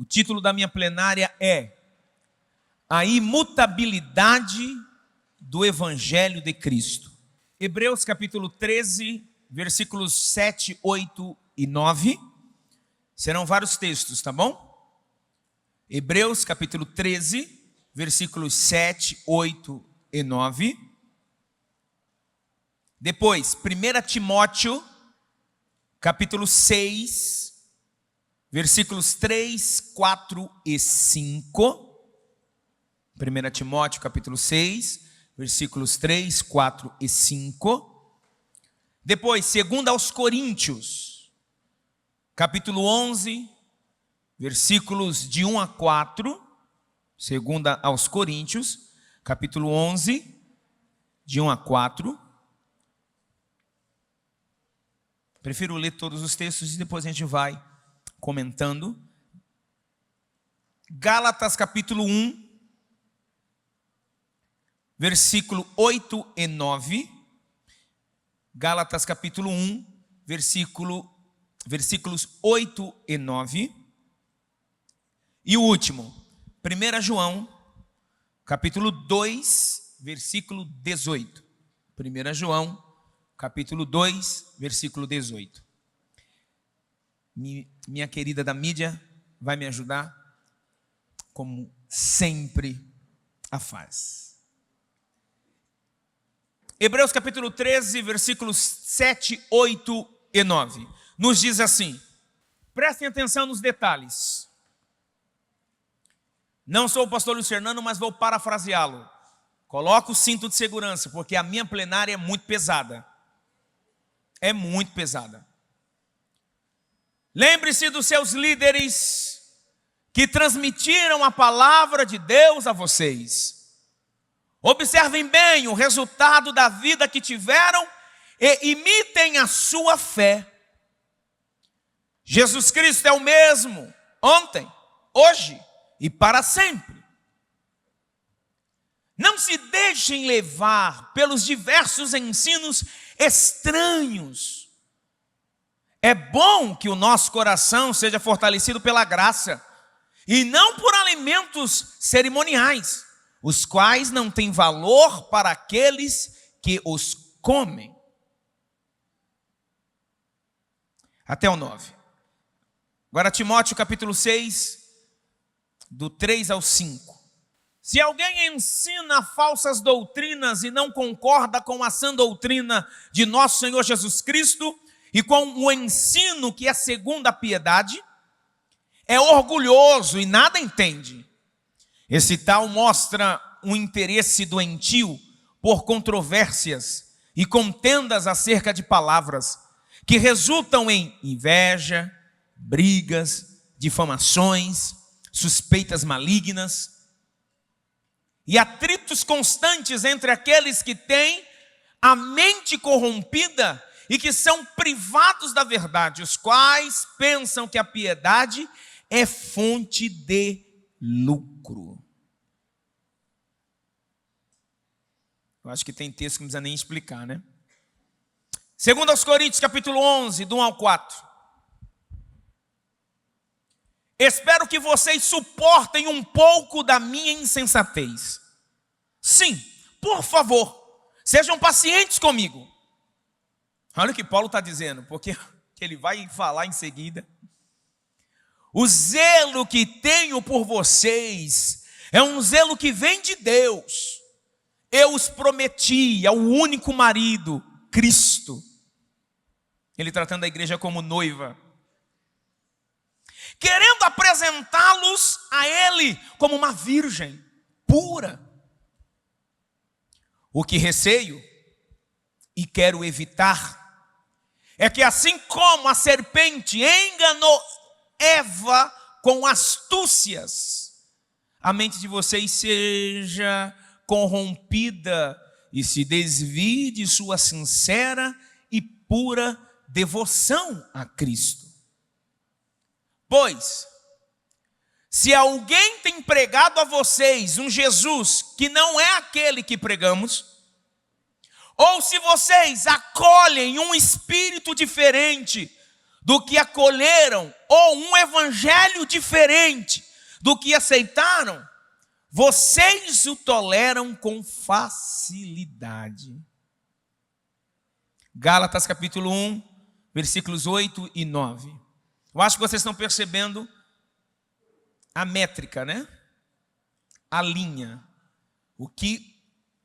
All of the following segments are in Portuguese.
O título da minha plenária é A Imutabilidade do Evangelho de Cristo. Hebreus capítulo 13, versículos 7, 8 e 9. Serão vários textos, tá bom? Hebreus capítulo 13, versículos 7, 8 e 9. Depois, 1 Timóteo, capítulo 6, versículos 3, 4 e 5. 1 Timóteo, capítulo 6, versículos 3, 4 e 5. Depois, 2 aos Coríntios, capítulo 11, versículos de 1 a 4. 2 aos Coríntios, capítulo 11, de 1 a 4. Prefiro ler todos os textos e depois a gente vai comentando. Gálatas capítulo 1, versículo 8 e 9. Gálatas capítulo 1, versículos 8 e 9. E o último, 1 João, capítulo 2, versículo 18. 1 João, capítulo 2, versículo 18. Minha querida da mídia vai me ajudar, como sempre a faz. Hebreus capítulo 13, versículos 7, 8 e 9. Nos diz assim, prestem atenção nos detalhes. Não sou o pastor Luiz Fernando, mas vou parafraseá-lo. Coloca o cinto de segurança, porque a minha plenária é muito pesada. É muito pesada. Lembre-se dos seus líderes que transmitiram a palavra de Deus a vocês. Observem bem o resultado da vida que tiveram e imitem a sua fé. Jesus Cristo é o mesmo ontem, hoje e para sempre. Não se deixem levar pelos diversos ensinos estranhos. É bom que o nosso coração seja fortalecido pela graça e não por alimentos cerimoniais, os quais não têm valor para aqueles que os comem. Até o 9. Agora Timóteo capítulo 6, do 3 ao 5. Se alguém ensina falsas doutrinas e não concorda com a sã doutrina de nosso Senhor Jesus Cristo e com o ensino que é segundo a piedade, é orgulhoso e nada entende. Esse tal mostra um interesse doentio por controvérsias e contendas acerca de palavras, que resultam em inveja, brigas, difamações, suspeitas malignas e atritos constantes entre aqueles que têm a mente corrompida e que são privados da verdade, os quais pensam que a piedade é fonte de lucro. Eu acho que tem texto que não precisa nem explicar, né? 2 aos Coríntios, capítulo 11, do 1 ao 4. Espero que vocês suportem um pouco da minha insensatez. Sim, por favor, sejam pacientes comigo. Olha o que Paulo está dizendo, porque ele vai falar em seguida. O zelo que tenho por vocês é um zelo que vem de Deus. Eu os prometi ao único marido, Cristo. Ele tratando a igreja como noiva, querendo apresentá-los a Ele como uma virgem pura. O que receio e quero evitar é que, assim como a serpente enganou Eva com astúcias, a mente de vocês seja corrompida e se desvie de sua sincera e pura devoção a Cristo. Pois, se alguém tem pregado a vocês um Jesus que não é aquele que pregamos, ou se vocês acolhem um espírito diferente do que acolheram, ou um evangelho diferente do que aceitaram, vocês o toleram com facilidade. Gálatas capítulo 1, versículos 8 e 9. Eu acho que vocês estão percebendo a métrica, né? A linha. O que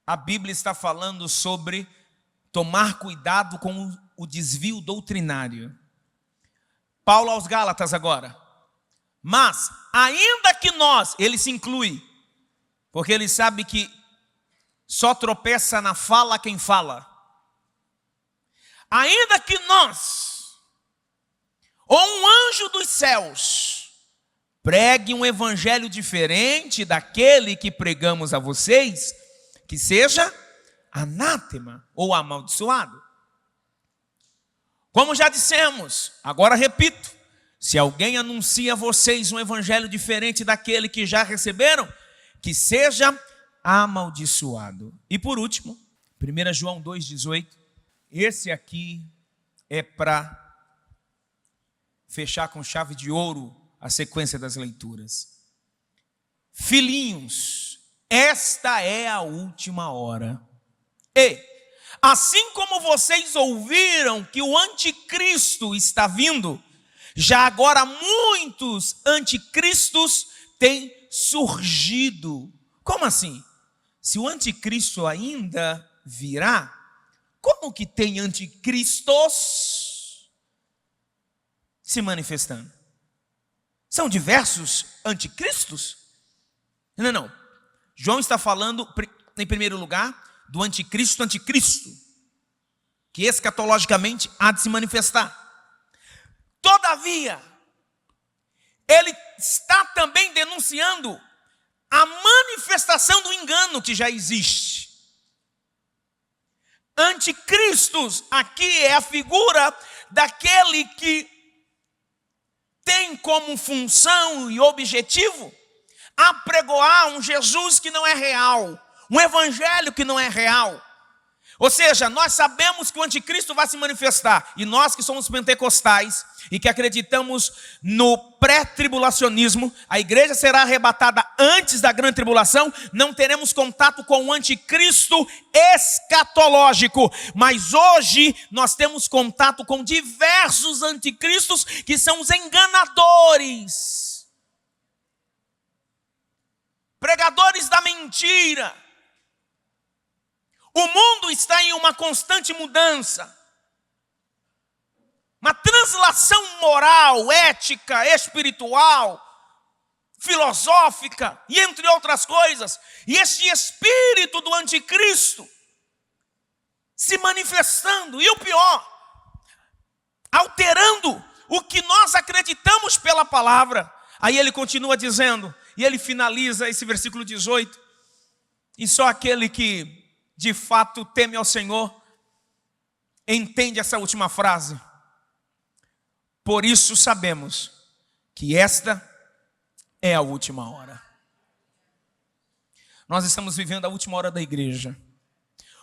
a Bíblia está falando sobre tomar cuidado com o desvio doutrinário. Paulo aos Gálatas agora. Mas, ainda que nós, ele se inclui, porque ele sabe que só tropeça na fala quem fala. Ainda que nós, ou um anjo dos céus, pregue um evangelho diferente daquele que pregamos a vocês, que seja anátema ou amaldiçoado. Como já dissemos, agora repito, se alguém anuncia a vocês um evangelho diferente daquele que já receberam, que seja amaldiçoado. E por último, 1 João 2,18, esse aqui é para fechar com chave de ouro a sequência das leituras. Filhinhos, esta é a última hora. E, assim como vocês ouviram que o anticristo está vindo, já agora muitos anticristos têm surgido. Como assim? Se o anticristo ainda virá, como que tem anticristos se manifestando? São diversos anticristos? Não. João está falando, em primeiro lugar, do anticristo, que escatologicamente há de se manifestar. Todavia, ele está também denunciando a manifestação do engano que já existe. Anticristos aqui é a figura daquele que tem como função e objetivo apregoar um Jesus que não é real, um evangelho que não é real. Ou seja, nós sabemos que o anticristo vai se manifestar, e nós que somos pentecostais e que acreditamos no pré-tribulacionismo, a igreja será arrebatada antes da grande tribulação, não teremos contato com o anticristo escatológico, mas hoje nós temos contato com diversos anticristos que são os enganadores, pregadores da mentira. O mundo está em uma constante mudança, uma translação moral, ética, espiritual, filosófica e entre outras coisas. E este espírito do anticristo se manifestando, e o pior, alterando o que nós acreditamos pela palavra. Aí ele continua dizendo, e ele finaliza esse versículo 18, e só aquele que de fato teme ao Senhor entende essa última frase. Por isso sabemos que esta é a última hora. Nós estamos vivendo a última hora da igreja.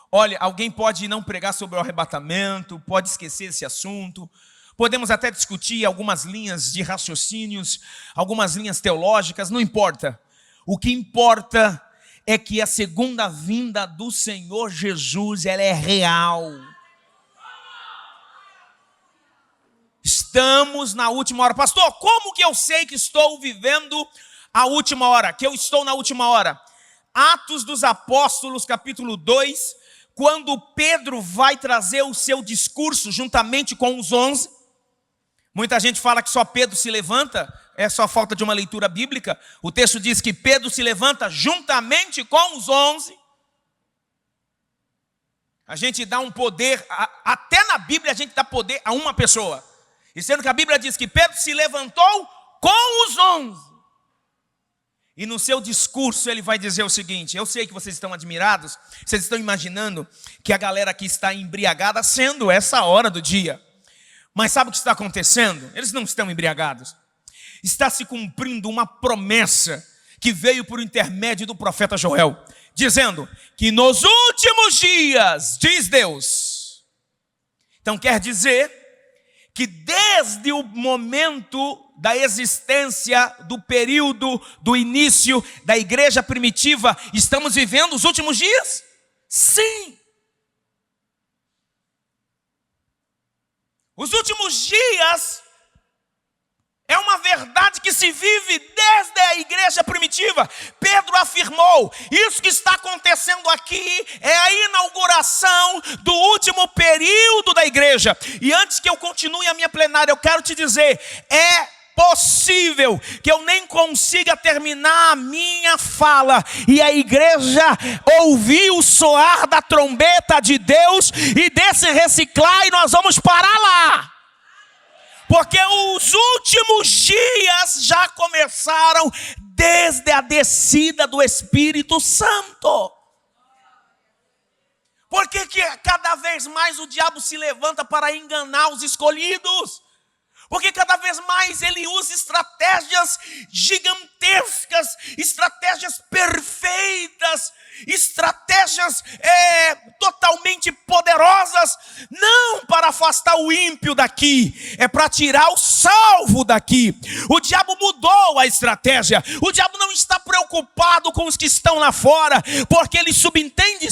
Olha, alguém pode não pregar sobre o arrebatamento, pode esquecer esse assunto. Podemos até discutir algumas linhas de raciocínios, algumas linhas teológicas, não importa. O que importa é que a segunda vinda do Senhor Jesus, ela é real. Estamos na última hora. Pastor, como que eu sei que estou vivendo a última hora? Que eu estou na última hora? Atos dos Apóstolos, capítulo 2, quando Pedro vai trazer o seu discurso juntamente com os 11. Muita gente fala que só Pedro se levanta, é só falta de uma leitura bíblica. O texto diz que Pedro se levanta juntamente com os 11. A gente dá um poder, até na Bíblia a gente dá poder a uma pessoa. E sendo que a Bíblia diz que Pedro se levantou com os 11. E no seu discurso ele vai dizer o seguinte: eu sei que vocês estão admirados, vocês estão imaginando que a galera aqui está embriagada, sendo essa hora do dia. Mas sabe o que está acontecendo? Eles não estão embriagados. Está se cumprindo uma promessa que veio por intermédio do profeta Joel, dizendo que nos últimos dias, diz Deus. Então quer dizer que desde o momento da existência, do período, do início da igreja primitiva, estamos vivendo os últimos dias? Sim. Os últimos dias é uma verdade que se vive desde a igreja primitiva. Pedro afirmou: isso que está acontecendo aqui é a inauguração do último período da igreja. E antes que eu continue a minha plenária, eu quero te dizer, é possível que eu nem consiga terminar a minha fala e a igreja ouvir o soar da trombeta de Deus e desse reciclar, e nós vamos parar lá. Porque os últimos dias já começaram desde a descida do Espírito Santo. Por que cada vez mais o diabo se levanta para enganar os escolhidos? Porque cada vez mais ele usa estratégias gigantescas, estratégias perfeitas, estratégias totalmente poderosas, não para afastar o ímpio daqui, é para tirar o salvo daqui. O diabo mudou a estratégia. O diabo não está preocupado com os que estão lá fora, porque ele subentende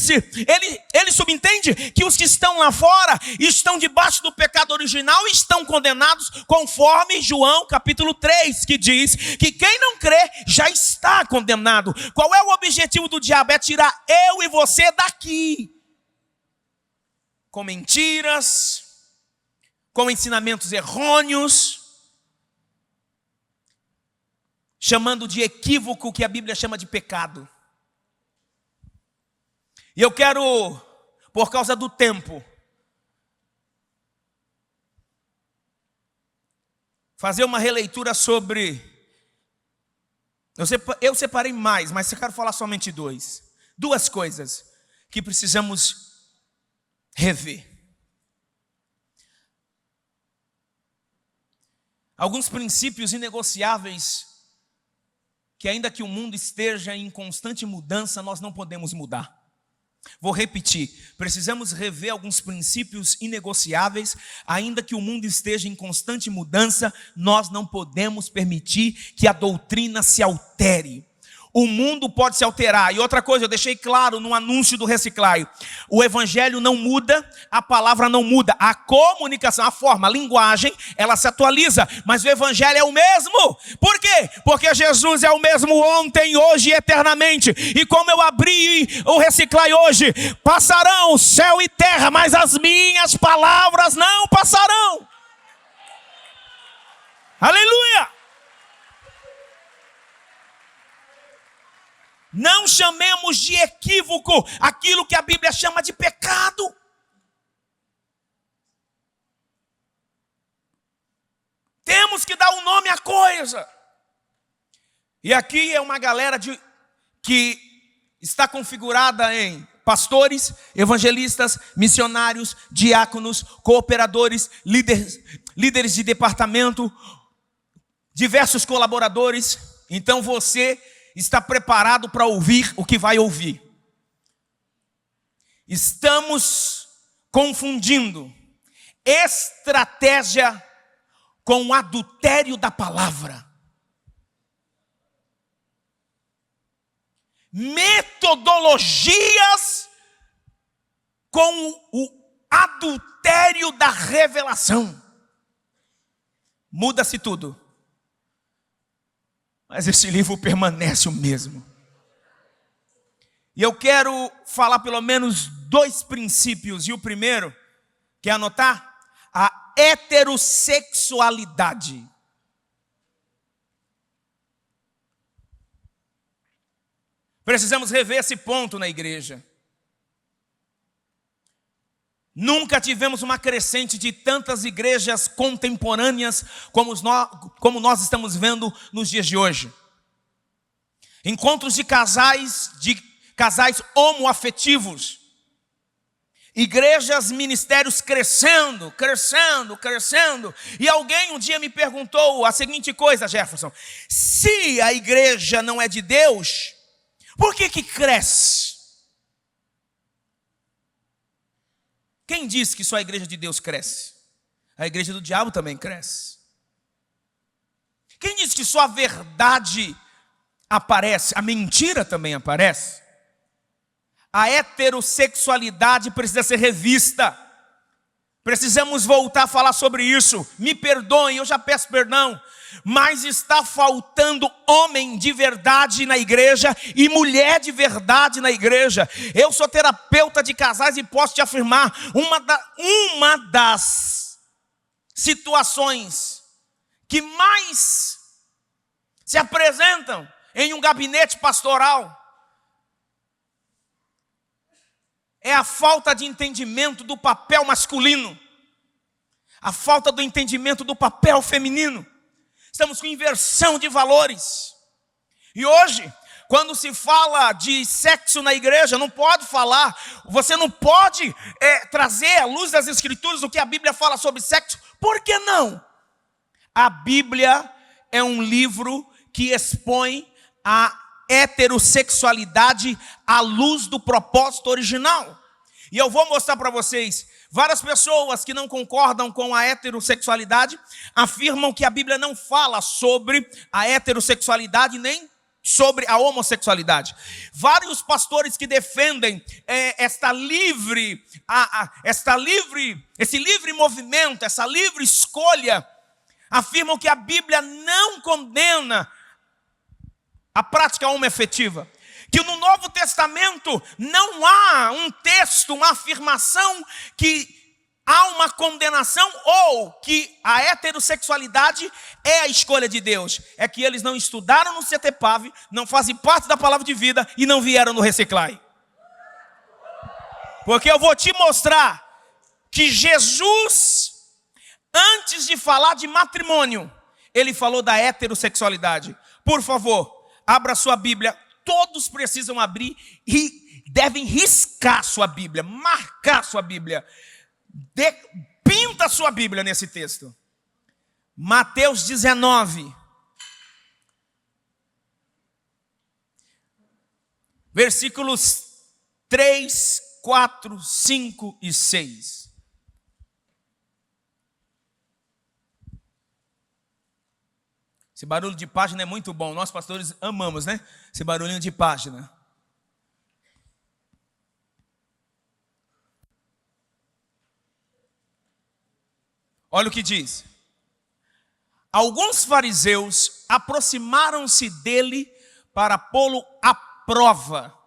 que os que estão lá fora estão debaixo do pecado original e estão condenados, conforme João capítulo 3, que diz que quem não crê já está condenado. Qual é o objetivo do diabo? É tirar eu e você daqui, com mentiras, com ensinamentos errôneos, chamando de equívoco o que a Bíblia chama de pecado. E eu quero, por causa do tempo, fazer uma releitura sobre... Eu separei mais, mas eu quero falar somente duas coisas que precisamos rever. Alguns princípios inegociáveis que, ainda que o mundo esteja em constante mudança, nós não podemos mudar. Vou repetir, precisamos rever alguns princípios inegociáveis, ainda que o mundo esteja em constante mudança, nós não podemos permitir que a doutrina se altere. O mundo pode se alterar. E outra coisa, eu deixei claro no anúncio do Reciclai: o evangelho não muda, a palavra não muda, a comunicação, a forma, a linguagem, ela se atualiza, mas o evangelho é o mesmo. Por quê? Porque Jesus é o mesmo ontem, hoje e eternamente. E como eu abri o Reciclai hoje, passarão céu e terra, mas as minhas palavras não passarão. Aleluia! Não chamemos de equívoco aquilo que a Bíblia chama de pecado. Temos que dar um nome à coisa. E aqui é uma galera que está configurada em pastores, evangelistas, missionários, diáconos, cooperadores, líderes de departamento, diversos colaboradores. Então você está preparado para ouvir o que vai ouvir. Estamos confundindo estratégia com o adultério da palavra. Metodologias com o adultério da revelação. Muda-se tudo. Mas esse livro permanece o mesmo. E eu quero falar pelo menos 2 princípios. E o primeiro, quer anotar? A heterossexualidade. Precisamos rever esse ponto na igreja. Nunca tivemos uma crescente de tantas igrejas contemporâneas como nós estamos vendo nos dias de hoje. Encontros de casais homoafetivos. Igrejas, ministérios crescendo. E alguém um dia me perguntou a seguinte coisa, Jefferson: se a igreja não é de Deus, por que cresce? Quem diz que só a igreja de Deus cresce? a igreja do diabo também cresce. Quem diz que só a verdade aparece, a mentira também aparece? A heterossexualidade precisa ser revista. Precisamos voltar a falar sobre isso. Me perdoem, eu já peço perdão, mas está faltando homem de verdade na igreja e mulher de verdade na igreja. Eu sou terapeuta de casais e posso te afirmar, uma das situações que mais se apresentam em um gabinete pastoral é a falta de entendimento do papel masculino, a falta do entendimento do papel feminino. Estamos com inversão de valores. E hoje, quando se fala de sexo na igreja, não pode falar, você não pode trazer à luz das Escrituras o que a Bíblia fala sobre sexo. Por que não? A Bíblia é um livro que expõe a heterossexualidade à luz do propósito original. E eu vou mostrar para vocês, várias pessoas que não concordam com a heterossexualidade afirmam que a Bíblia não fala sobre a heterossexualidade nem sobre a homossexualidade. Vários pastores que defendem esse livre movimento, essa livre escolha, afirmam que a Bíblia não condena a prática homoafetiva, que no Novo Testamento não há um texto, uma afirmação que há uma condenação ou que a heterossexualidade é a escolha de Deus. É que eles não estudaram no CETEPAV, não fazem parte da palavra de vida e não vieram no Reciclai. Porque eu vou te mostrar que Jesus, antes de falar de matrimônio, ele falou da heterossexualidade. Por favor, abra sua Bíblia. Todos precisam abrir e devem riscar sua Bíblia, marcar sua Bíblia. Pinta sua Bíblia nesse texto. Mateus 19. Versículos 3, 4, 5 e 6. Esse barulho de página é muito bom. Nós pastores amamos, né? Esse barulhinho de página. Olha o que diz. Alguns fariseus aproximaram-se dele para pô-lo à prova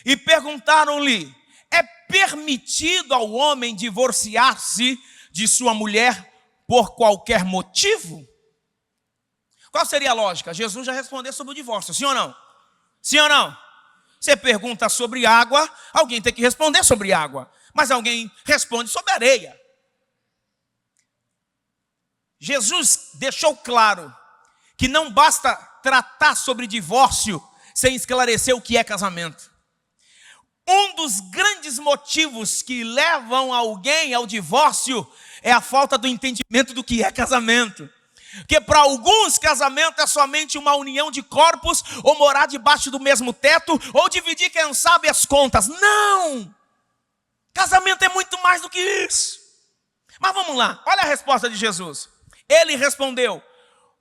e perguntaram-lhe: é permitido ao homem divorciar-se de sua mulher por qualquer motivo? Qual seria a lógica? Jesus já respondeu sobre o divórcio, sim ou não? Sim ou não? Você pergunta sobre água, alguém tem que responder sobre água, mas alguém responde sobre areia. Jesus deixou claro que não basta tratar sobre divórcio sem esclarecer o que é casamento. Um dos grandes motivos que levam alguém ao divórcio é a falta do entendimento do que é casamento. Porque para alguns casamento é somente uma união de corpos, ou morar debaixo do mesmo teto, ou dividir, quem sabe, as contas. Não! Casamento é muito mais do que isso. Mas vamos lá, olha a resposta de Jesus. Ele respondeu: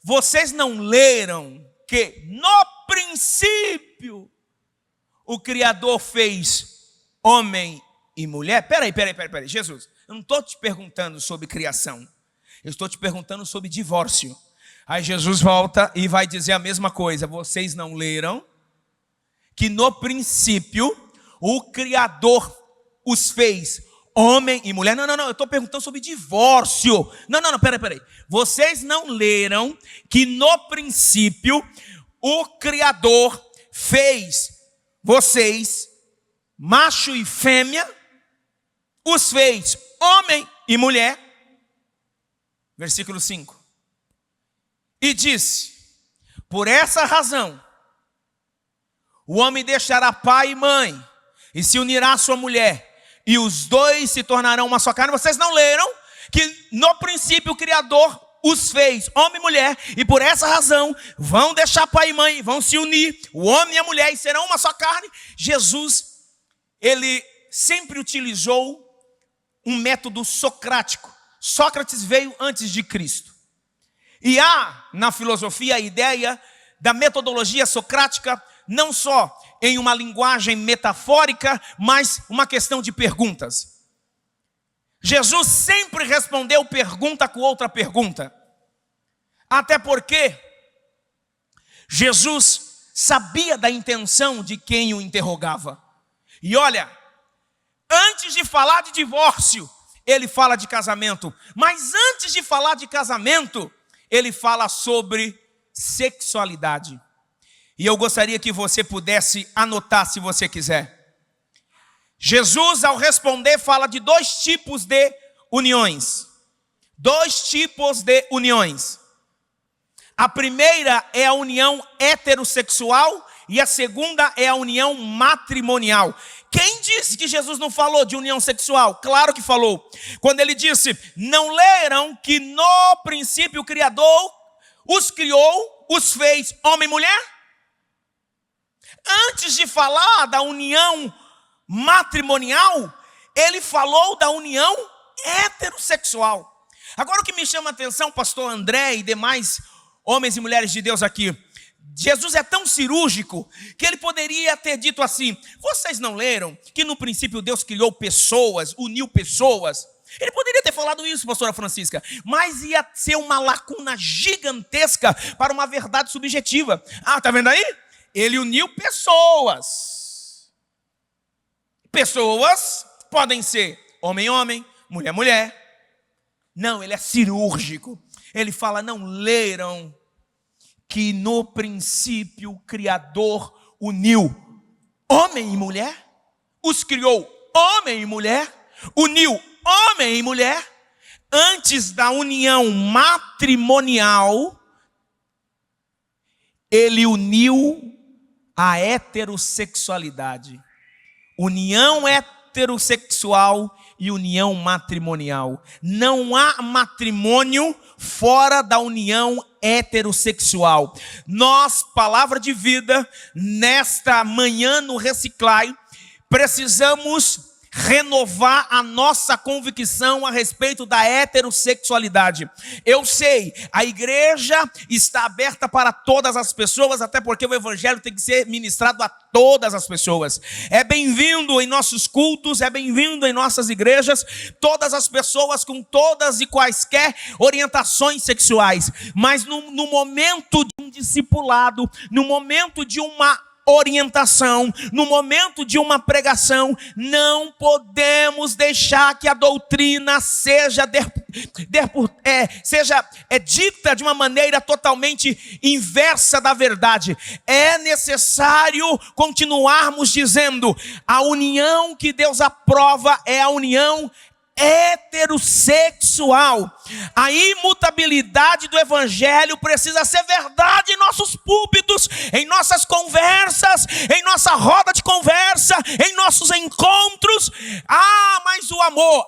vocês não leram que no princípio o Criador fez homem e mulher? Peraí, Jesus, eu não estou te perguntando sobre criação. Eu estou te perguntando sobre divórcio. Aí Jesus volta e vai dizer a mesma coisa. Vocês não leram que no princípio o Criador os fez homem e mulher? Não, eu estou perguntando sobre divórcio. Não, peraí. Vocês não leram que no princípio o Criador fez vocês, macho e fêmea, os fez homem e mulher? Versículo 5. E disse: por essa razão, o homem deixará pai e mãe, e se unirá à sua mulher, e os dois se tornarão uma só carne. Vocês não leram que no princípio o Criador os fez homem e mulher, e por essa razão vão deixar pai e mãe, vão se unir, o homem e a mulher, e serão uma só carne? Jesus, ele sempre utilizou um método socrático Sócrates veio antes de Cristo. E há na filosofia a ideia da metodologia socrática, não só em uma linguagem metafórica, mas uma questão de perguntas. Jesus sempre respondeu pergunta com outra pergunta. Até porque Jesus sabia da intenção de quem o interrogava. E olha, antes de falar de divórcio, ele fala de casamento. Mas antes de falar de casamento, ele fala sobre sexualidade. E eu gostaria que você pudesse anotar, se você quiser. Jesus, ao responder, fala de 2 tipos de uniões. 2 tipos de uniões. A primeira é a união heterossexual e a segunda é a união matrimonial. Quem disse que Jesus não falou de união sexual? Claro que falou. Quando ele disse, não leram que no princípio o Criador os criou, os fez homem e mulher? Antes de falar da união matrimonial, ele falou da união heterossexual. Agora o que me chama a atenção, pastor André e demais homens e mulheres de Deus aqui, Jesus é tão cirúrgico que ele poderia ter dito assim, vocês não leram que no princípio Deus criou pessoas, uniu pessoas? Ele poderia ter falado isso, pastora Francisca, mas ia ser uma lacuna gigantesca para uma verdade subjetiva. Ah, tá vendo aí? Ele uniu pessoas. Pessoas podem ser homem, mulher. Não, ele é cirúrgico. Ele fala, não leram que no princípio o Criador uniu homem e mulher? Os criou homem e mulher? Uniu homem e mulher? Antes da união matrimonial, ele uniu a heterossexualidade. União heterossexual e união matrimonial. Não há matrimônio fora da união heterossexual. Nós, Palavra de Vida, nesta manhã no Reciclai, precisamos renovar a nossa convicção a respeito da heterossexualidade. Eu sei, a igreja está aberta para todas as pessoas, até porque o evangelho tem que ser ministrado a todas as pessoas. É bem-vindo em nossos cultos, é bem-vindo em nossas igrejas, todas as pessoas com todas e quaisquer orientações sexuais. Mas no momento de um discipulado, no momento de uma orientação, no momento de uma pregação, não podemos deixar que a doutrina seja dita de uma maneira totalmente inversa da verdade. É necessário continuarmos dizendo, a união que Deus aprova é a união heterossexual. A imutabilidade do evangelho precisa ser verdade em nossos púlpitos, em nossas conversas, em nossa roda de conversa, em nossos encontros. Mas o amor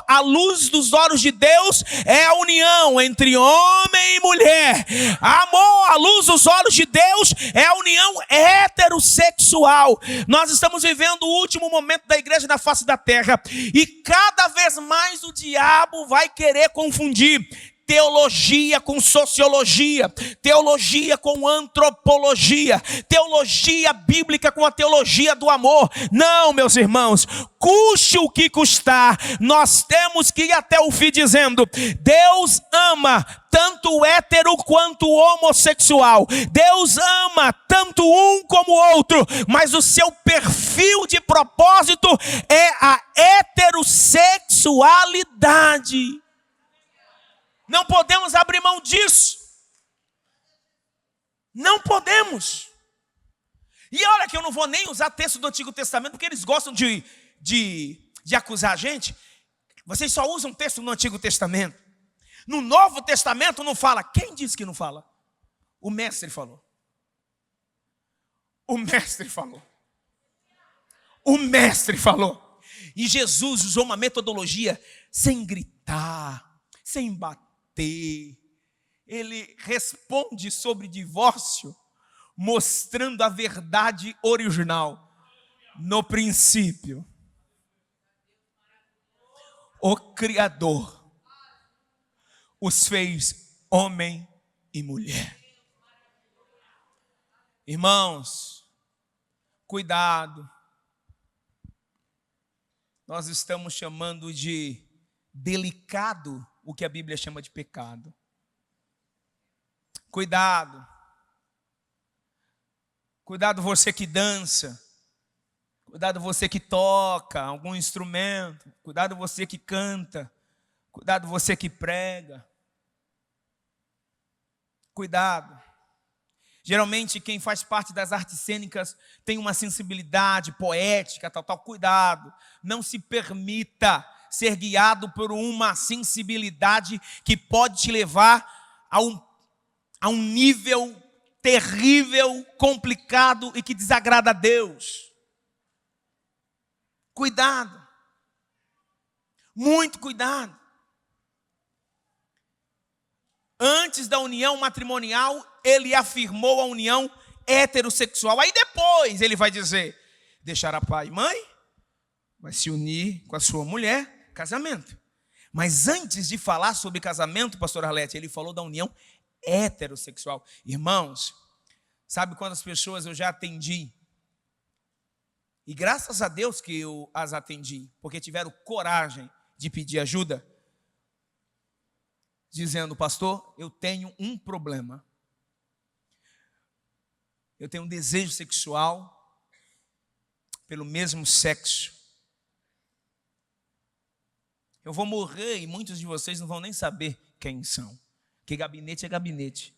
à luz dos olhos de Deus é a união entre homem e mulher. Amor à luz dos olhos de Deus é a união heterossexual. Nós estamos vivendo o último momento da igreja na face da terra, e cada vez mais o diabo vai querer confundir teologia com sociologia, teologia com antropologia, teologia bíblica com a teologia do amor. Não, meus irmãos, custe o que custar, nós temos que ir até o fim dizendo, Deus ama tanto o hétero quanto o homossexual. Deus ama tanto um como o outro, mas o seu perfil de propósito é a heterossexualidade. Não podemos abrir mão disso. Não podemos. E olha que eu não vou nem usar texto do Antigo Testamento, porque eles gostam de acusar a gente. Vocês só usam texto no Antigo Testamento. No Novo Testamento não fala. Quem disse que não fala? O mestre falou. O mestre falou. O mestre falou. E Jesus usou uma metodologia sem gritar, sem bater. Ele responde sobre divórcio, mostrando a verdade original. No princípio, o Criador os fez homem e mulher. Irmãos, cuidado. Nós estamos chamando de delicado o que a Bíblia chama de pecado. Cuidado. Cuidado você que dança. Cuidado você que toca algum instrumento. Cuidado você que canta. Cuidado você que prega. Cuidado. Geralmente quem faz parte das artes cênicas tem uma sensibilidade poética, tal. Cuidado. Não se permita ser guiado por uma sensibilidade que pode te levar a um nível terrível, complicado e que desagrada a Deus. Cuidado. Muito cuidado. Antes da união matrimonial, ele afirmou a união heterossexual. Aí depois ele vai dizer, deixará pai e mãe, vai se unir com a sua mulher, casamento. Mas antes de falar sobre casamento, pastor Arlete, ele falou da união heterossexual. Irmãos, sabe quantas pessoas eu já atendi? E graças a Deus que eu as atendi, porque tiveram coragem de pedir ajuda, dizendo, pastor, eu tenho um problema. Eu tenho um desejo sexual pelo mesmo sexo. Eu vou morrer e muitos de vocês não vão nem saber quem são. Porque gabinete é gabinete.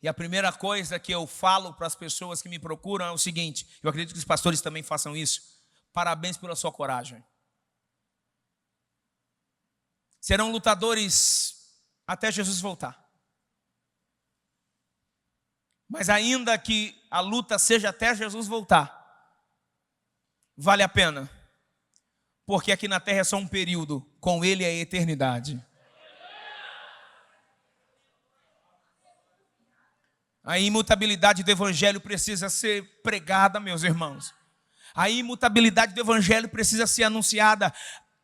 E a primeira coisa que eu falo para as pessoas que me procuram é o seguinte, eu acredito que os pastores também façam isso. Parabéns pela sua coragem. Serão lutadores até Jesus voltar. Mas ainda que a luta seja até Jesus voltar, vale a pena. Porque aqui na terra é só um período, com Ele é a eternidade. A imutabilidade do Evangelho precisa ser pregada, meus irmãos. A imutabilidade do Evangelho precisa ser anunciada.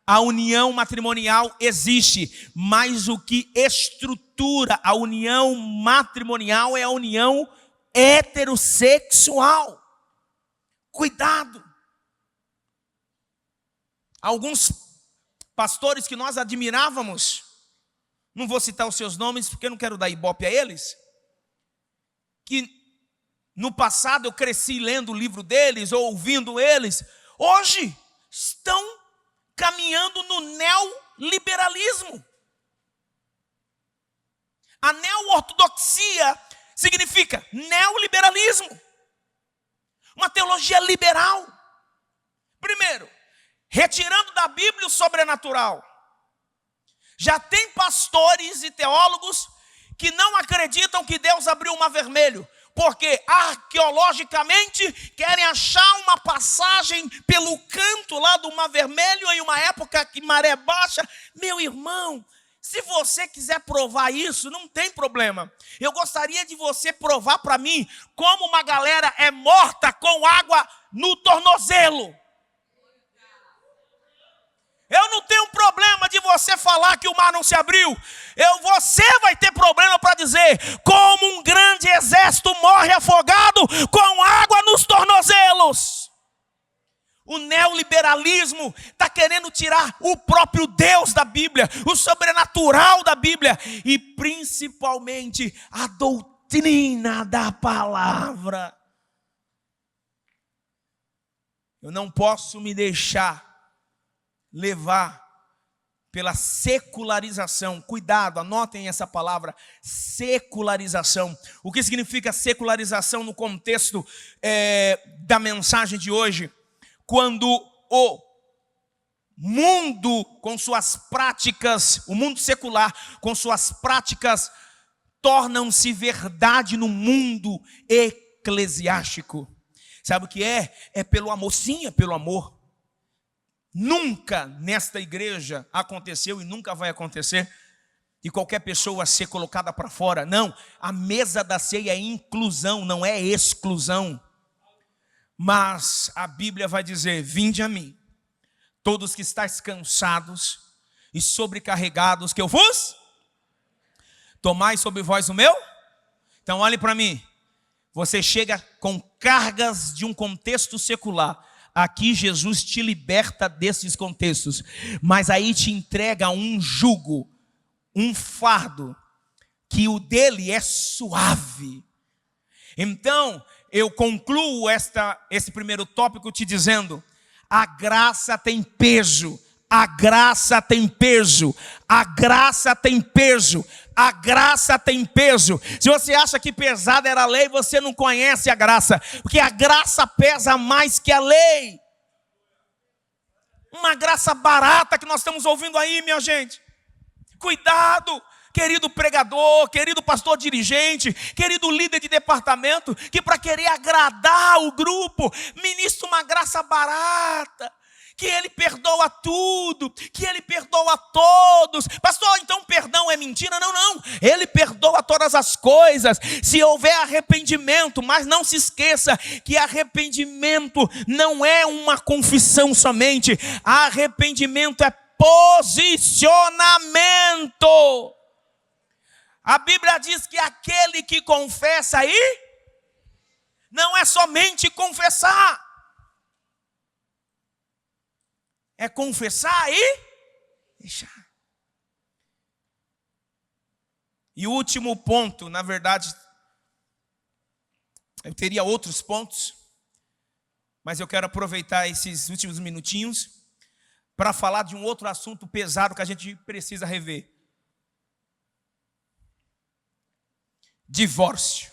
A união matrimonial existe, mas o que estrutura a união matrimonial é a união heterossexual. Cuidado. Alguns pastores que nós admirávamos, não vou citar os seus nomes porque eu não quero dar ibope a eles, que no passado eu cresci lendo o livro deles ou ouvindo eles, hoje estão caminhando no neoliberalismo. A neo-ortodoxia significa neoliberalismo. Uma teologia liberal. Primeiro, retirando da Bíblia o sobrenatural. Já tem pastores e teólogos que não acreditam que Deus abriu o mar vermelho, porque arqueologicamente querem achar uma passagem pelo canto lá do mar vermelho em uma época que maré baixa. Meu irmão, se você quiser provar isso, não tem problema. Eu gostaria de você provar para mim como uma galera é morta com água no tornozelo. Eu não tenho problema de você falar que o mar não se abriu. Você vai ter problema para dizer como um grande exército morre afogado com água nos tornozelos. O neoliberalismo está querendo tirar o próprio Deus da Bíblia, o sobrenatural da Bíblia e principalmente a doutrina da palavra. Eu não posso me deixar levar pela secularização. Cuidado, anotem essa palavra, secularização. O que significa secularização no contexto da mensagem de hoje? Quando o mundo com suas práticas, o mundo secular com suas práticas tornam-se verdade no mundo eclesiástico. Sabe o que é? É pelo amor, sim, é pelo amor. Nunca nesta igreja aconteceu e nunca vai acontecer de qualquer pessoa ser colocada para fora. Não, a mesa da ceia é inclusão, não é exclusão. Mas a Bíblia vai dizer, vinde a mim, todos que estáis cansados e sobrecarregados, que eu vos Tomai sobre vós o meu. Então olhe para mim. Você chega com cargas de um contexto secular. Aqui Jesus te liberta desses contextos. Mas aí te entrega um jugo, um fardo, que o dele é suave. Então, eu concluo esse primeiro tópico te dizendo: a graça tem peso, a graça tem peso, a graça tem peso, a graça tem peso. Se você acha que pesada era a lei, você não conhece a graça, porque a graça pesa mais que a lei. Uma graça barata que nós estamos ouvindo aí, minha gente. Cuidado, querido pregador, querido pastor dirigente, querido líder de departamento, que para querer agradar o grupo, ministra uma graça barata, que ele perdoa tudo, que ele perdoa todos. Pastor, então perdão é mentira? Não, não, ele perdoa todas as coisas, se houver arrependimento. Mas não se esqueça que arrependimento não é uma confissão somente, arrependimento é posicionamento. A Bíblia diz que aquele que confessa aí, não é somente confessar, é confessar e deixar. E o último ponto, na verdade, eu teria outros pontos, mas eu quero aproveitar esses últimos minutinhos para falar de um outro assunto pesado que a gente precisa rever. Divórcio.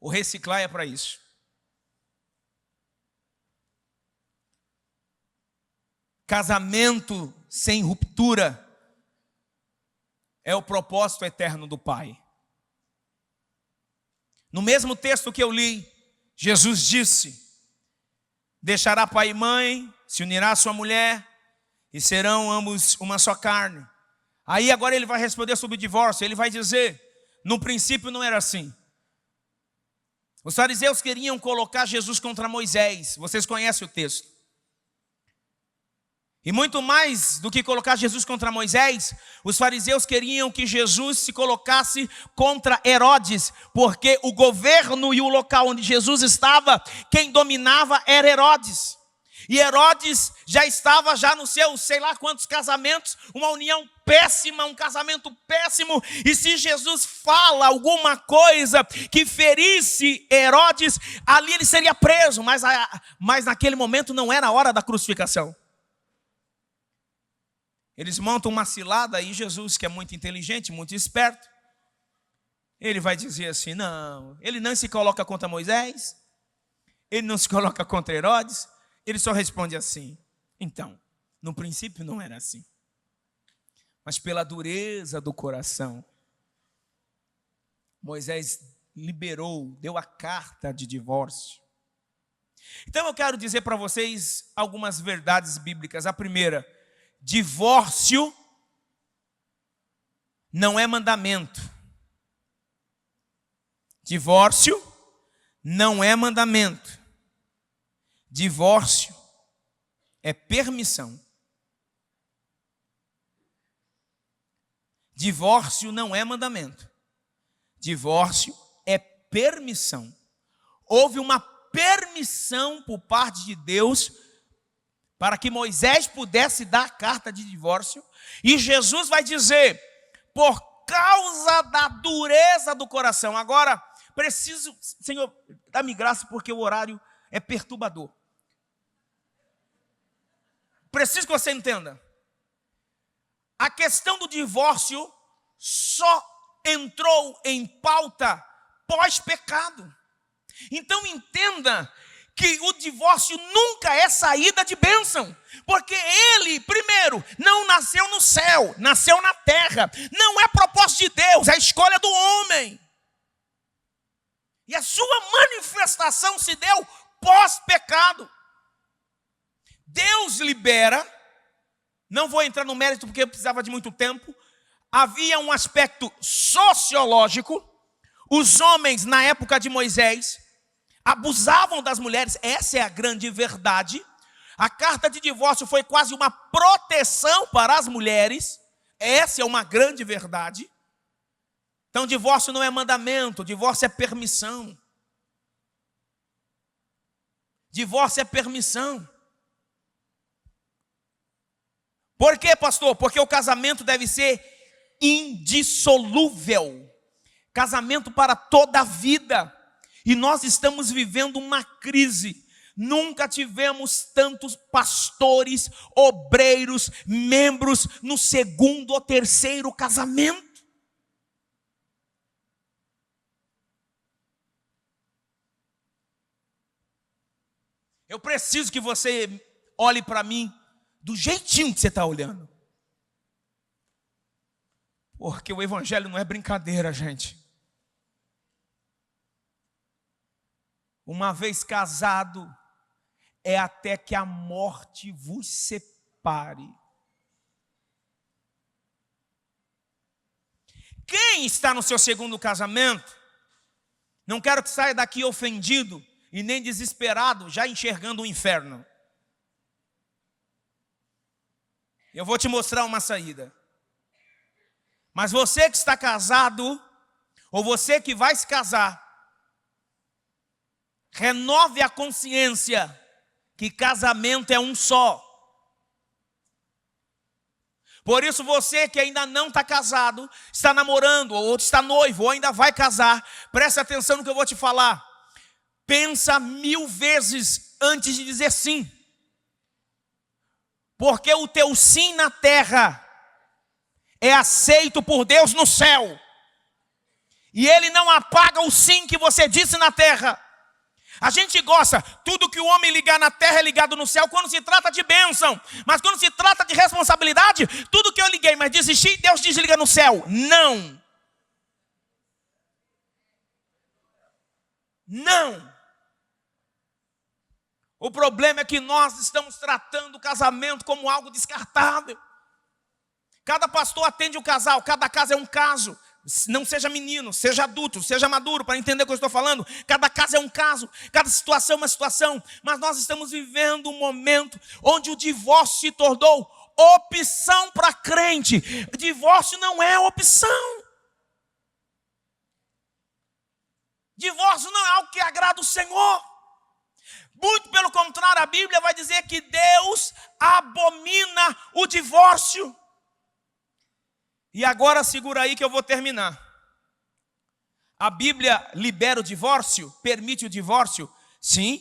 O reciclar é para isso. Casamento sem ruptura é o propósito eterno do Pai. No mesmo texto que eu li, Jesus disse: deixará pai e mãe, se unirá à sua mulher, e serão ambos uma só carne. Aí agora ele vai responder sobre o divórcio. Ele vai dizer: no princípio não era assim. Os fariseus queriam colocar Jesus contra Moisés. Vocês conhecem o texto. E muito mais do que colocar Jesus contra Moisés, os fariseus queriam que Jesus se colocasse contra Herodes, porque o governo e o local onde Jesus estava, quem dominava era Herodes. E Herodes já estava no seu, sei lá quantos casamentos, uma união péssima, um casamento péssimo. E se Jesus fala alguma coisa que ferisse Herodes, ali ele seria preso. Mas naquele momento não era a hora da crucificação. Eles montam uma cilada e Jesus, que é muito inteligente, muito esperto, ele vai dizer assim: não, ele não se coloca contra Moisés, ele não se coloca contra Herodes, ele só responde assim: então, no princípio não era assim, mas pela dureza do coração, Moisés liberou, deu a carta de divórcio. Então eu quero dizer para vocês algumas verdades bíblicas. A primeira: divórcio não é mandamento. Divórcio não é mandamento. Divórcio é permissão. Divórcio não é mandamento. Divórcio é permissão. Houve uma permissão por parte de Deus para que Moisés pudesse dar a carta de divórcio. E Jesus vai dizer: por causa da dureza do coração. Agora, preciso, Senhor, dá-me graça, porque o horário é perturbador. Preciso que você entenda. A questão do divórcio só entrou em pauta pós-pecado. Então entenda que o divórcio nunca é saída de bênção, porque ele, primeiro, não nasceu no céu, nasceu na terra. Não é propósito de Deus, é a escolha do homem. E a sua manifestação se deu pós-pecado. Deus libera, não vou entrar no mérito porque eu precisava de muito tempo. Havia um aspecto sociológico. Os homens, na época de Moisés, abusavam das mulheres. Essa é a grande verdade. A carta de divórcio foi quase uma proteção para as mulheres. Essa é uma grande verdade. Então, divórcio não é mandamento, divórcio é permissão. Divórcio é permissão. Por quê, pastor? Porque o casamento deve ser indissolúvel. Casamento para toda a vida. E nós estamos vivendo uma crise. Nunca tivemos tantos pastores, obreiros, membros no segundo ou terceiro casamento. Eu preciso que você olhe para mim do jeitinho que você está olhando. Porque o evangelho não é brincadeira, gente. Uma vez casado, é até que a morte vos separe. Quem está no seu segundo casamento, não quero que saia daqui ofendido e nem desesperado, já enxergando o inferno. Eu vou te mostrar uma saída. Mas você que está casado, ou você que vai se casar, renove a consciência que casamento é um só. Por isso você que ainda não está casado, está namorando, ou está noivo, ou ainda vai casar, preste atenção no que eu vou te falar. Pensa 1000 vezes antes de dizer sim. Porque o teu sim na terra é aceito por Deus no céu. E Ele não apaga o sim que você disse na terra. A gente gosta, tudo que o homem ligar na terra é ligado no céu, quando se trata de bênção. Mas quando se trata de responsabilidade, tudo que eu liguei, mas desisti, Deus desliga no céu. Não. Não. O problema é que nós estamos tratando o casamento como algo descartável. Cada pastor atende um casal, cada caso é um caso. Não seja menino, seja adulto, seja maduro, para entender o que eu estou falando. Cada caso é um caso, cada situação é uma situação. Mas nós estamos vivendo um momento onde o divórcio se tornou opção para crente. Divórcio não é opção. Divórcio não é algo que agrada o Senhor. Muito pelo contrário, a Bíblia vai dizer que Deus abomina o divórcio. E agora segura aí que eu vou terminar. A Bíblia libera o divórcio? Permite o divórcio? Sim.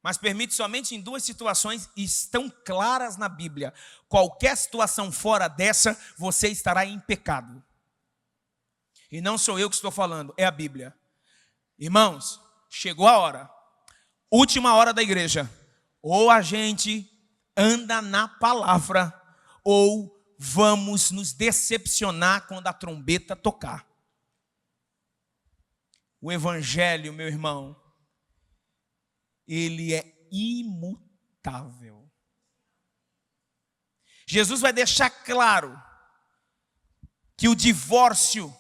Mas permite somente em 2 situações e estão claras na Bíblia. Qualquer situação fora dessa, você estará em pecado. E não sou eu que estou falando, é a Bíblia. Irmãos, chegou a hora. Última hora da igreja. Ou a gente anda na palavra, ou vamos nos decepcionar quando a trombeta tocar. O evangelho, meu irmão, ele é imutável. Jesus vai deixar claro que o divórcio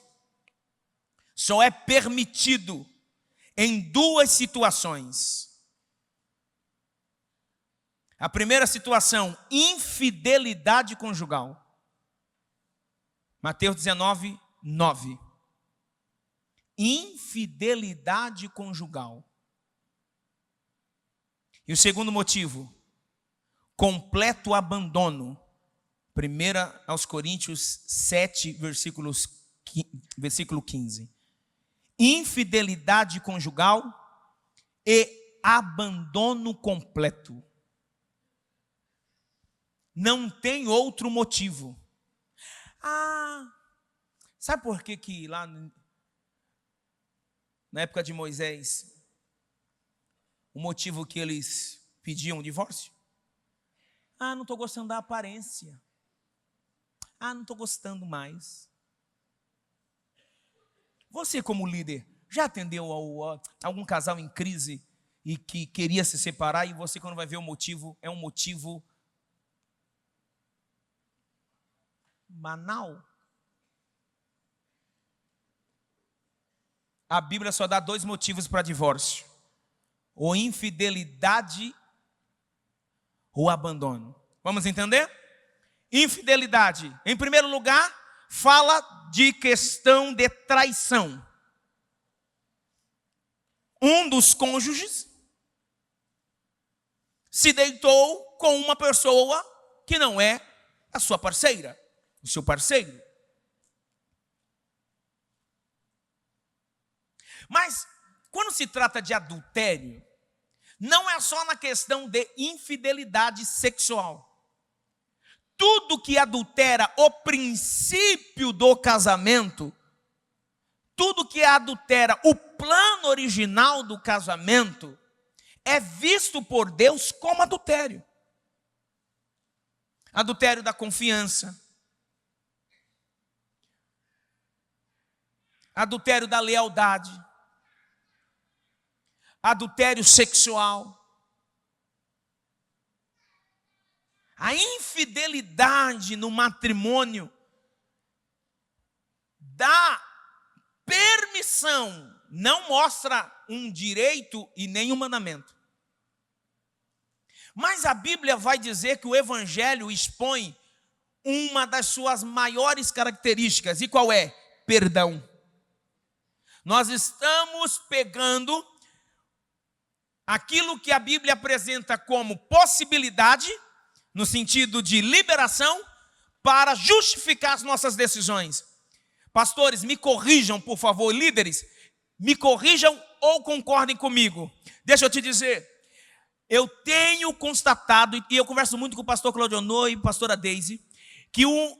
só é permitido em 2 situações. A primeira situação, infidelidade conjugal. Mateus 19, 9. Infidelidade conjugal. E o segundo motivo, completo abandono. 1 aos Coríntios 7, versículo 15. Infidelidade conjugal e abandono completo. Não tem outro motivo. Sabe por que lá na época de Moisés, o motivo que eles pediam o divórcio? Não estou gostando da aparência. Não estou gostando mais. Você como líder, já atendeu algum casal em crise e que queria se separar e você quando vai ver o motivo, é um motivo banal? A Bíblia só dá 2 motivos para divórcio: ou infidelidade ou abandono. Vamos entender? infidelidade, em primeiro lugar, fala de questão de traição. Um dos cônjuges se deitou com uma pessoa que não é a sua parceira, o seu parceiro. Mas, quando se trata de adultério, não é só na questão de infidelidade sexual. Tudo que adultera o princípio do casamento, tudo que adultera o plano original do casamento, é visto por Deus como adultério. Adultério da confiança, adultério da lealdade, adultério sexual. A infidelidade no matrimônio dá permissão, não mostra um direito e nem um mandamento. Mas a Bíblia vai dizer que o Evangelho expõe uma das suas maiores características. E qual é? Perdão. Nós estamos pegando aquilo que a Bíblia apresenta como possibilidade, no sentido de liberação, para justificar as nossas decisões. Pastores, me corrijam, por favor, líderes, me corrijam ou concordem comigo. Deixa eu te dizer, eu tenho constatado, e eu converso muito com o pastor Claudionor e a pastora Deise, que um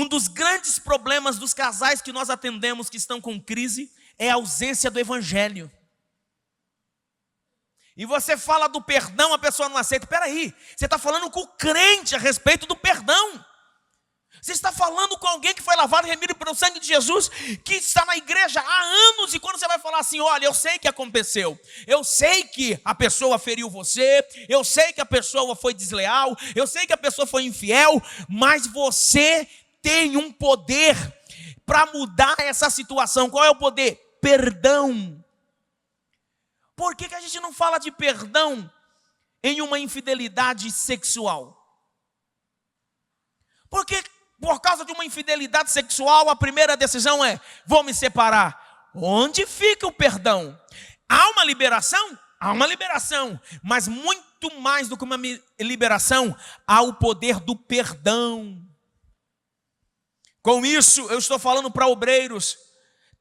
dos grandes problemas dos casais que nós atendemos que estão com crise é a ausência do Evangelho. E você fala do perdão, a pessoa não aceita. Espera aí, você está falando com o crente a respeito do perdão. Você está falando com alguém que foi lavado e remido pelo sangue de Jesus, que está na igreja há anos, e quando você vai falar assim, olha, eu sei que aconteceu, eu sei que a pessoa feriu você, eu sei que a pessoa foi desleal, eu sei que a pessoa foi infiel, mas você tem um poder para mudar essa situação. Qual é o poder? Perdão. Por que a gente não fala de perdão em uma infidelidade sexual? Porque por causa de uma infidelidade sexual, a primeira decisão é, vou me separar. Onde fica o perdão? Há uma liberação? Há uma liberação. Mas muito mais do que uma liberação, há o poder do perdão. Com isso, eu estou falando para obreiros,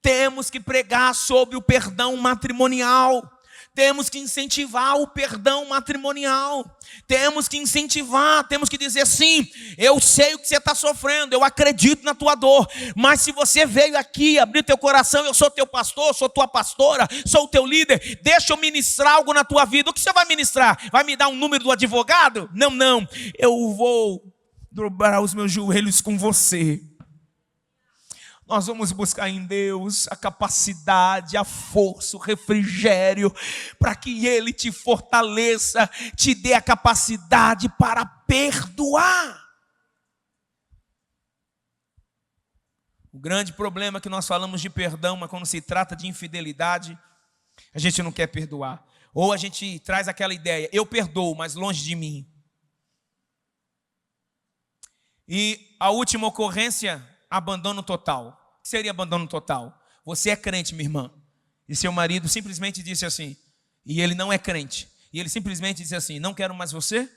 temos que pregar sobre o perdão matrimonial. Temos que incentivar o perdão matrimonial. Temos que incentivar, temos que dizer sim, eu sei o que você está sofrendo, eu acredito na tua dor, mas se você veio aqui abrir teu coração, eu sou teu pastor, sou tua pastora, sou o teu líder, deixa eu ministrar algo na tua vida. O que você vai ministrar? Vai me dar um número do advogado? Não, eu vou dobrar os meus joelhos com você. Nós vamos buscar em Deus a capacidade, a força, o refrigério, para que Ele te fortaleça, te dê a capacidade para perdoar. O grande problema é que nós falamos de perdão, mas quando se trata de infidelidade, a gente não quer perdoar. Ou a gente traz aquela ideia, eu perdoo, mas longe de mim. E a última ocorrência, abandono total. O que seria abandono total? Você é crente, minha irmã, e seu marido simplesmente disse assim, e ele não é crente, e ele simplesmente disse assim, não quero mais você,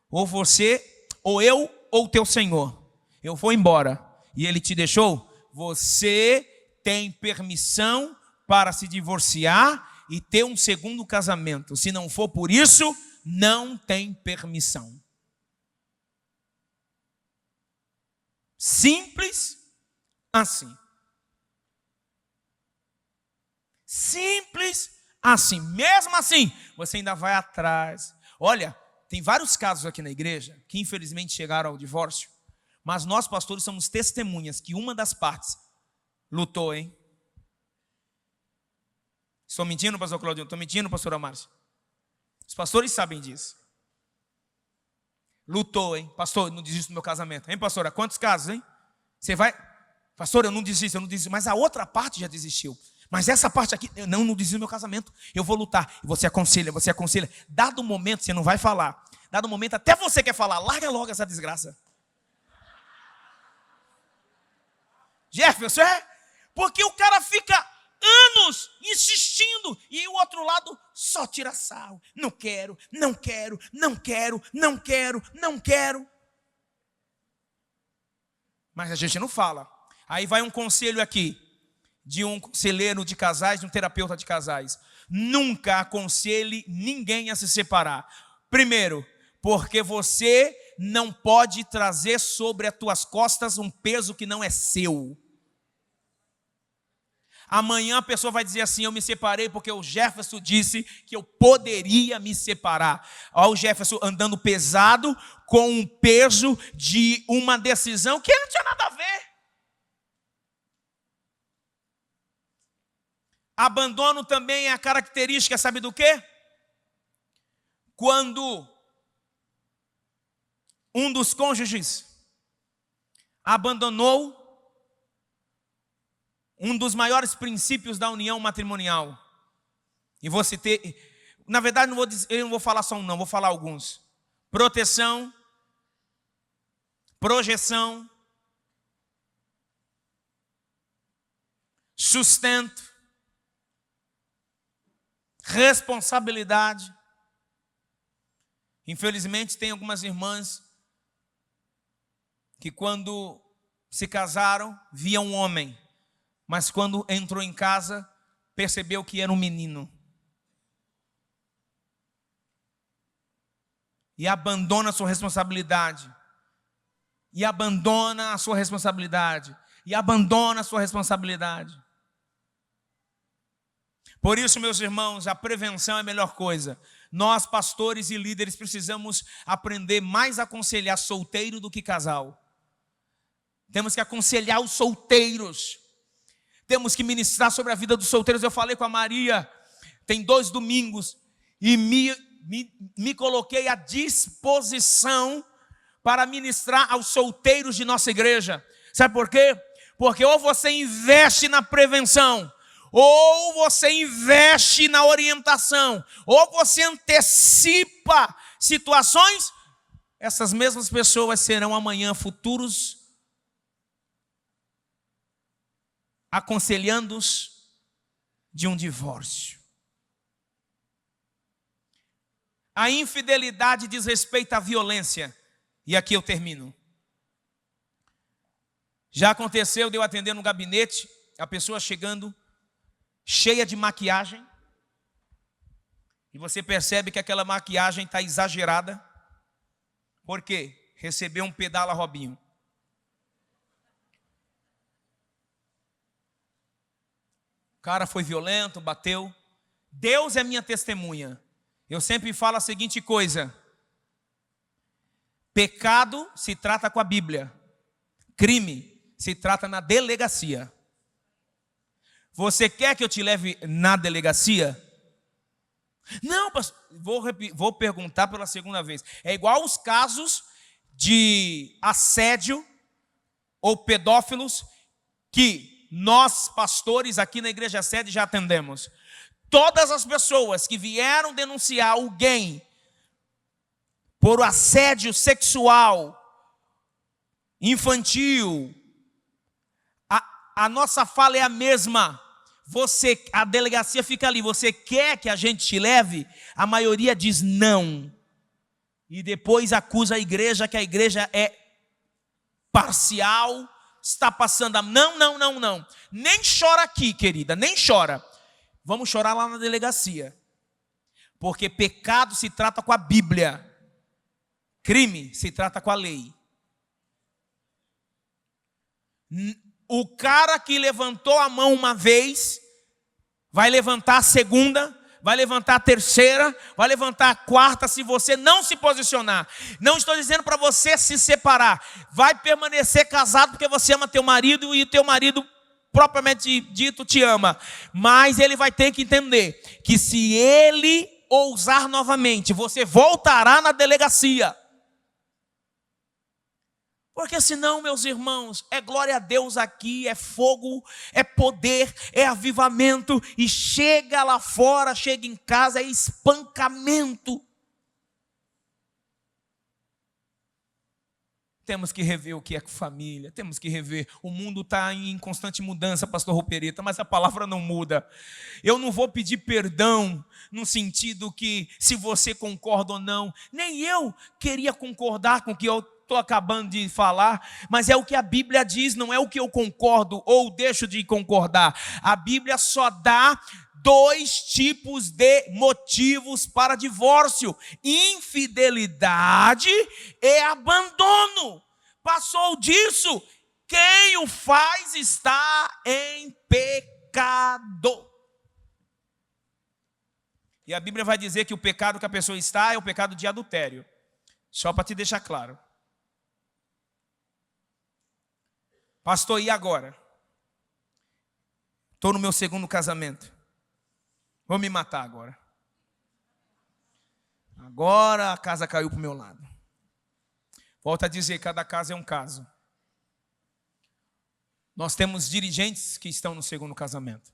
ou eu, ou teu Senhor, eu vou embora, e ele te deixou, você tem permissão para se divorciar e ter um segundo casamento. Se não for por isso, não tem permissão. Simples assim. Simples assim. Mesmo assim, você ainda vai atrás. Olha, tem vários casos aqui na igreja que infelizmente chegaram ao divórcio, mas nós pastores somos testemunhas que uma das partes lutou, hein? Estou mentindo, pastor Claudinho? Estou mentindo, pastora Márcia? Os pastores sabem disso. Lutou, hein? Pastor, eu não desisto do meu casamento. Hein, pastora? Quantos casos, hein? Você vai... Pastor, eu não desisto, mas a outra parte já desistiu. Mas essa parte aqui, não desvio meu casamento, eu vou lutar. E você aconselha. Dado o momento, você não vai falar. Dado o momento, até você quer falar, larga logo essa desgraça. Jefferson, porque o cara fica anos insistindo e o outro lado só tira sarro. Não quero. Mas a gente não fala. Aí vai um conselho aqui, de um conselheiro de casais, de um terapeuta de casais. Nunca aconselhe ninguém a se separar. Primeiro, porque você não pode trazer sobre as tuas costas um peso que não é seu. Amanhã a pessoa vai dizer assim, eu me separei porque o Jefferson disse que eu poderia me separar. Olha o Jefferson andando pesado com o peso de uma decisão que não tinha nada a ver. Abandono também é a característica, sabe do quê? Quando um dos cônjuges abandonou um dos maiores princípios da união matrimonial. E vou citar, na verdade eu não vou falar só um não, vou falar alguns. Proteção, projeção, sustento, responsabilidade. Infelizmente tem algumas irmãs que quando se casaram, viam um homem, mas quando entrou em casa, percebeu que era um menino. E abandona a sua responsabilidade. E abandona a sua responsabilidade. E abandona a sua responsabilidade. Por isso, meus irmãos, a prevenção é a melhor coisa. Nós, pastores e líderes, precisamos aprender mais a aconselhar solteiro do que casal. Temos que aconselhar os solteiros. Temos que ministrar sobre a vida dos solteiros. Eu falei com a Maria, tem 2 domingos, e me coloquei à disposição para ministrar aos solteiros de nossa igreja. Sabe por quê? Porque ou você investe na prevenção, ou você investe na orientação, ou você antecipa situações, essas mesmas pessoas serão amanhã futuros aconselhando-os de um divórcio. A infidelidade diz respeito à violência. E aqui eu termino. Já aconteceu de eu atender no gabinete, a pessoa chegando cheia de maquiagem, e você percebe que aquela maquiagem está exagerada. Por quê? Recebeu um pedala Robinho. O cara foi violento, bateu. Deus é minha testemunha. Eu sempre falo a seguinte coisa: pecado se trata com a Bíblia, crime se trata na delegacia. Você quer que eu te leve na delegacia? Não, pastor, vou perguntar pela segunda vez. É igual os casos de assédio ou pedófilos que nós, pastores, aqui na Igreja Sede já atendemos. Todas as pessoas que vieram denunciar alguém por assédio sexual, infantil, a nossa fala é a mesma. A delegacia fica ali. Você quer que a gente te leve? A maioria diz não. E depois acusa a igreja que a igreja é parcial, está passando a... Não. Nem chora aqui, querida, nem chora. Vamos chorar lá na delegacia. Porque pecado se trata com a Bíblia. Crime se trata com a lei. O cara que levantou a mão uma vez, vai levantar a segunda, vai levantar a terceira, vai levantar a quarta, se você não se posicionar. Não estou dizendo para você se separar. Vai permanecer casado porque você ama teu marido e teu marido, propriamente dito, te ama. Mas ele vai ter que entender que se ele ousar novamente, você voltará na delegacia. Porque senão, meus irmãos, é glória a Deus aqui, é fogo, é poder, é avivamento, e chega lá fora, chega em casa, é espancamento. Temos que rever o que é família, temos que rever. O mundo está em constante mudança, pastor Ruperita, mas a palavra não muda. Eu não vou pedir perdão no sentido que se você concorda ou não. Nem eu queria concordar com o que eu estou acabando de falar, mas é o que a Bíblia diz, não é o que eu concordo ou deixo de concordar. A Bíblia só dá 2 tipos de motivos para divórcio: infidelidade e abandono. Passou disso, quem o faz está em pecado. E a Bíblia vai dizer que o pecado que a pessoa está é o pecado de adultério. Só para te deixar claro. Pastor, e agora? Estou no meu 2º casamento. Vou me matar agora. Agora a casa caiu para o meu lado. Volto a dizer, cada caso é um caso. Nós temos dirigentes que estão no 2º casamento.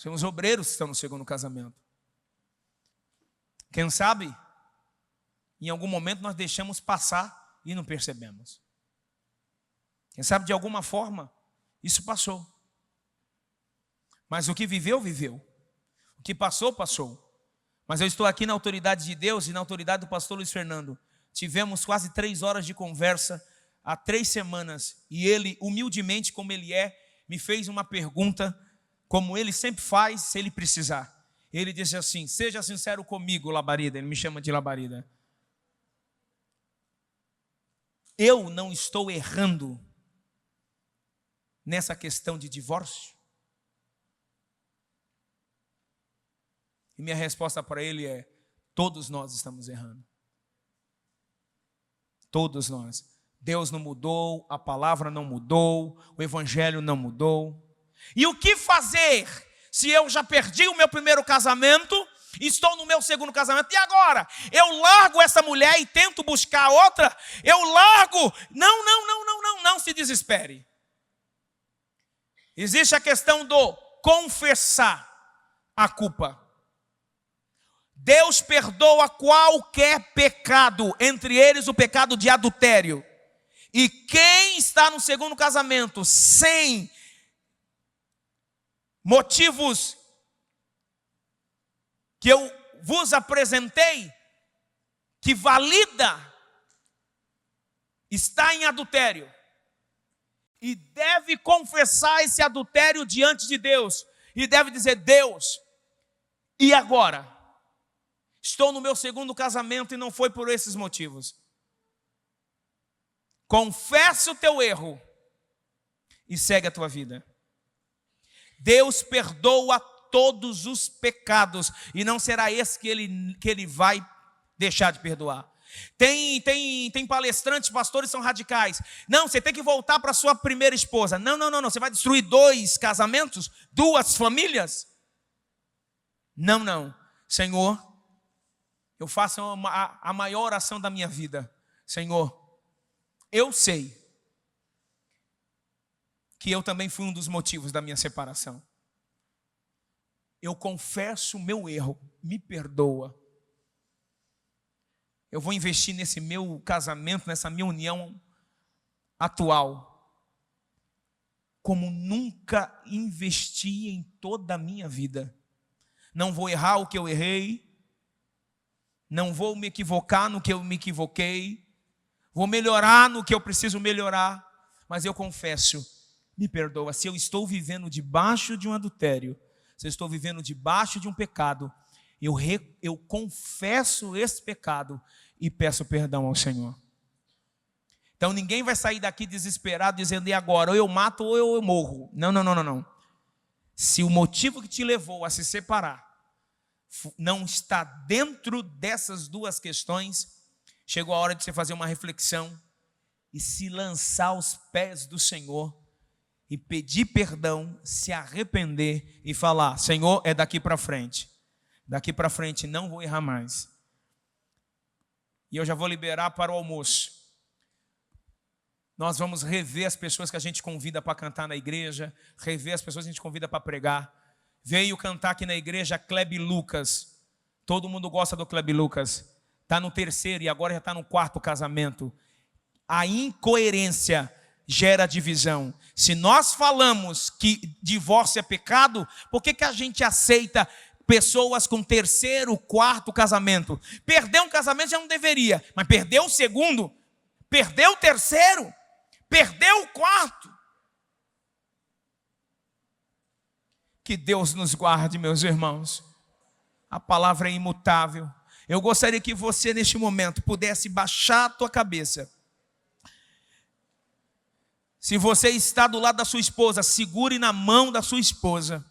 Temos obreiros que estão no 2º casamento. Quem sabe, em algum momento nós deixamos passar e não percebemos. Quem sabe, de alguma forma, isso passou. Mas o que viveu, viveu. O que passou, passou. Mas eu estou aqui na autoridade de Deus e na autoridade do pastor Luiz Fernando. Tivemos quase 3 horas de conversa há 3 semanas. E ele, humildemente como ele é, me fez uma pergunta, como ele sempre faz, se ele precisar. Ele disse assim: seja sincero comigo, Labareda. Ele me chama de Labareda. Eu não estou errando nessa questão de divórcio? E minha resposta para ele é: todos nós estamos errando. Todos nós. Deus não mudou, a palavra não mudou, o evangelho não mudou. E o que fazer se eu já perdi o meu 1º casamento, estou no meu 2º casamento, e agora? Eu largo essa mulher e tento buscar outra? Eu largo? Não se desespere. Existe a questão do confessar a culpa. Deus perdoa qualquer pecado, entre eles o pecado de adultério. E quem está no 2º casamento sem motivos que eu vos apresentei, que valida, está em adultério. E deve confessar esse adultério diante de Deus. E deve dizer: Deus, e agora? Estou no meu 2º casamento e não foi por esses motivos. Confessa o teu erro e segue a tua vida. Deus perdoa todos os pecados e não será esse que ele vai deixar de perdoar. Tem palestrantes, pastores são radicais. Não, você tem que voltar para sua primeira esposa. Não, você vai destruir 2 casamentos, 2 famílias? Não. Senhor, eu faço a maior oração da minha vida. Senhor, eu sei que eu também fui um dos motivos da minha separação. Eu confesso o meu erro, me perdoa. Eu vou investir nesse meu casamento, nessa minha união atual, como nunca investi em toda a minha vida. Não vou errar o que eu errei, não vou me equivocar no que eu me equivoquei, vou melhorar no que eu preciso melhorar, mas eu confesso, me perdoa. Se eu estou vivendo debaixo de um adultério, se eu estou vivendo debaixo de um pecado, eu confesso esse pecado e peço perdão ao Senhor. Então ninguém vai sair daqui desesperado dizendo: e agora? Ou eu mato ou eu morro. Não. Se o motivo que te levou a se separar não está dentro dessas 2 questões, chegou a hora de você fazer uma reflexão e se lançar aos pés do Senhor e pedir perdão, se arrepender e falar: Senhor, é daqui para frente. Daqui para frente não vou errar mais. E eu já vou liberar para o almoço. Nós vamos rever as pessoas que a gente convida para cantar na igreja, rever as pessoas que a gente convida para pregar. Veio cantar aqui na igreja Clebe Lucas. Todo mundo gosta do Clebe Lucas. Está no 3º e agora já está no 4º casamento. A incoerência gera divisão. Se nós falamos que divórcio é pecado, por que a gente aceita pessoas com 3º, 4º casamento? Perder um casamento já não deveria, mas perdeu o 2º, perdeu o 3º, perdeu o 4º. Que Deus nos guarde, meus irmãos. A palavra é imutável. Eu gostaria que você, neste momento, pudesse baixar a tua cabeça. Se você está do lado da sua esposa, segure na mão da sua esposa.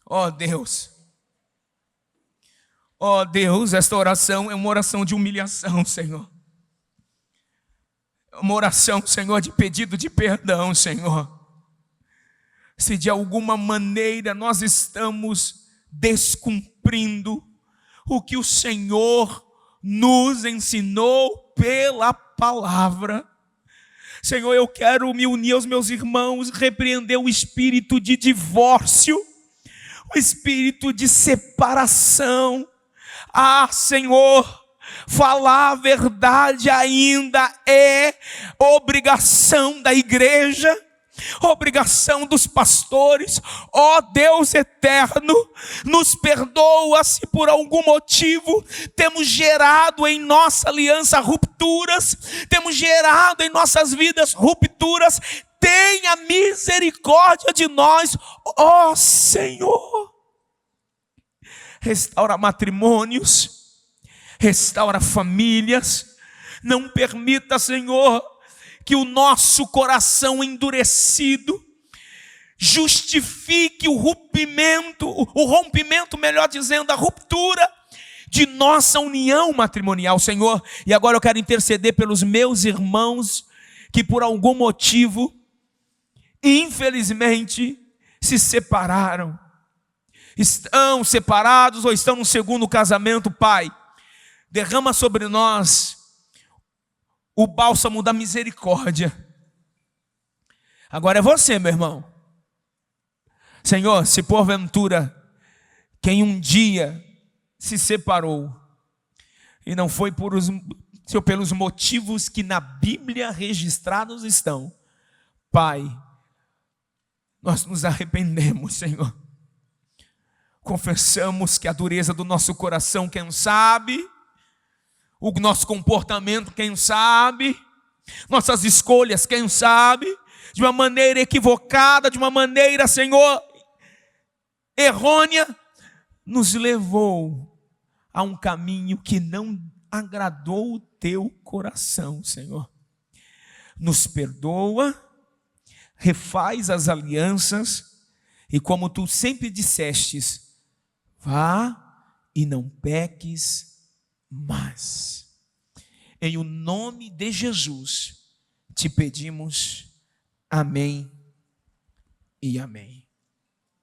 Ó Deus. Ó Deus, esta oração é uma oração de humilhação, Senhor. Uma oração, Senhor, de pedido de perdão, Senhor. Se de alguma maneira nós estamos descumprindo o que o Senhor nos ensinou pela palavra, Senhor, eu quero me unir aos meus irmãos, repreender o espírito de divórcio, o espírito de separação. Ah, Senhor, falar a verdade ainda é obrigação da igreja, obrigação dos pastores. Ó Deus eterno, nos perdoa se por algum motivo temos gerado em nossa aliança rupturas, temos gerado em nossas vidas rupturas. Tenha misericórdia de nós, ó Senhor. Restaura matrimônios, restaura famílias. Não permita, Senhor, que o nosso coração endurecido justifique o rompimento, melhor dizendo, a ruptura de nossa união matrimonial, Senhor. E agora eu quero interceder pelos meus irmãos que por algum motivo, infelizmente, se separaram. Estão separados ou estão no 2º casamento. Pai, derrama sobre nós o bálsamo da misericórdia. Agora é você, meu irmão. Senhor, se porventura quem um dia se separou e não foi pelos motivos que na Bíblia registrados estão, Pai, nós nos arrependemos, Senhor. Confessamos que a dureza do nosso coração, quem sabe, o nosso comportamento, quem sabe, nossas escolhas, quem sabe, de uma maneira equivocada, de uma maneira, Senhor, errônea, nos levou a um caminho que não agradou o teu coração, Senhor. Nos perdoa, refaz as alianças e, como tu sempre dissestes, vá e não peques mais. Em o nome de Jesus te pedimos. Amém e amém.